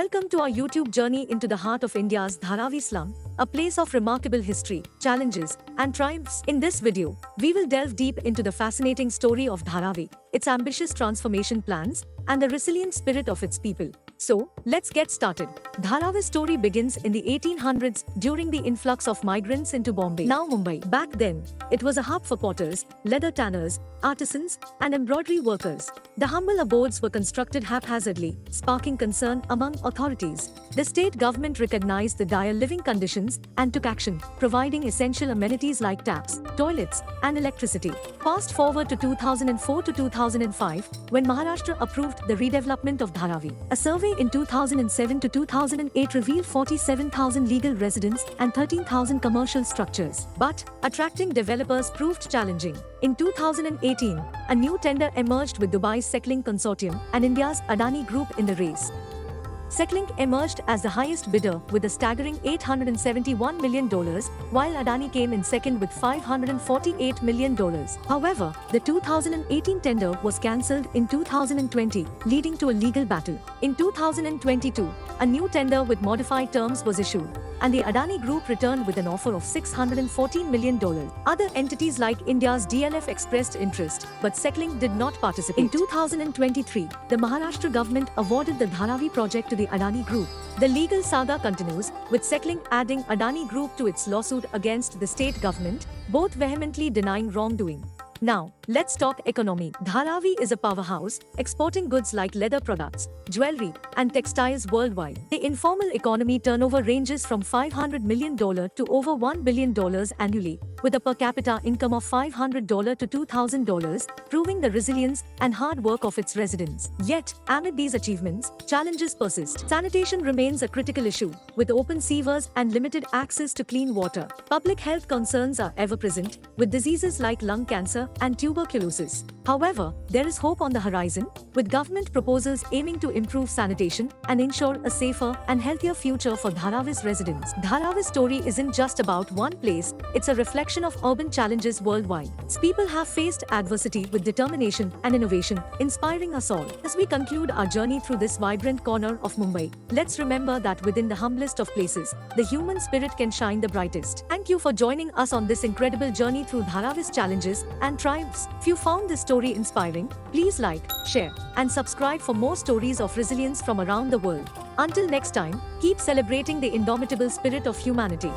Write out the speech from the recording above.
Welcome to our YouTube journey into the heart of India's Dharavi slum, a place of remarkable history, challenges, and triumphs. In this video, we will delve deep into the fascinating story of Dharavi, its ambitious transformation plans, and the resilient spirit of its people. So, let's get started. Dharavi's story begins in the 1800s during the influx of migrants into Bombay, now Mumbai. Back then, it was a hub for potters, leather tanners, artisans, and embroidery workers. The humble abodes were constructed haphazardly, sparking concern among authorities. The state government recognized the dire living conditions and took action, providing essential amenities like taps, toilets, and electricity. Fast forward to 2004 to 2005, when Maharashtra approved the redevelopment of Dharavi. A survey in 2007 to 2008 revealed 47,000 legal residents and 13,000 commercial structures. But attracting developers proved challenging. In 2018, a new tender emerged with Dubai's Seclink Consortium and India's Adani Group in the race. Seclink emerged as the highest bidder with a staggering $871 million, while Adani came in second with $548 million. However, the 2018 tender was cancelled in 2020, leading to a legal battle. In 2022, a new tender with modified terms was issued, and the Adani Group returned with an offer of $614 million. Other entities like India's DLF expressed interest, but Seclink did not participate. In 2023, the Maharashtra government awarded the Dharavi project to the Adani Group. The legal saga continues, with Seclink adding Adani Group to its lawsuit against the state government, both vehemently denying wrongdoing. Now, let's talk economy. Dharavi is a powerhouse, exporting goods like leather products, jewelry, and textiles worldwide. The informal economy turnover ranges from $500 million to over $1 billion annually, with a per capita income of $500 to $2,000, proving the resilience and hard work of its residents. Yet, amid these achievements, challenges persist. Sanitation remains a critical issue, with open sewers and limited access to clean water. Public health concerns are ever present, with diseases like lung cancer and tuberculosis. However, there is hope on the horizon, with government proposals aiming to improve sanitation and ensure a safer and healthier future for Dharavi's residents. Dharavi's story isn't just about one place, it's a reflection of urban challenges worldwide. Its people have faced adversity with determination and innovation, inspiring us all. As we conclude our journey through this vibrant corner of Mumbai, let's remember that within the humblest of places, the human spirit can shine the brightest. Thank you for joining us on this incredible journey through Dharavi's challenges and triumphs. If you found this story inspiring, please like, share, and subscribe for more stories of resilience from around the world. Until next time, keep celebrating the indomitable spirit of humanity.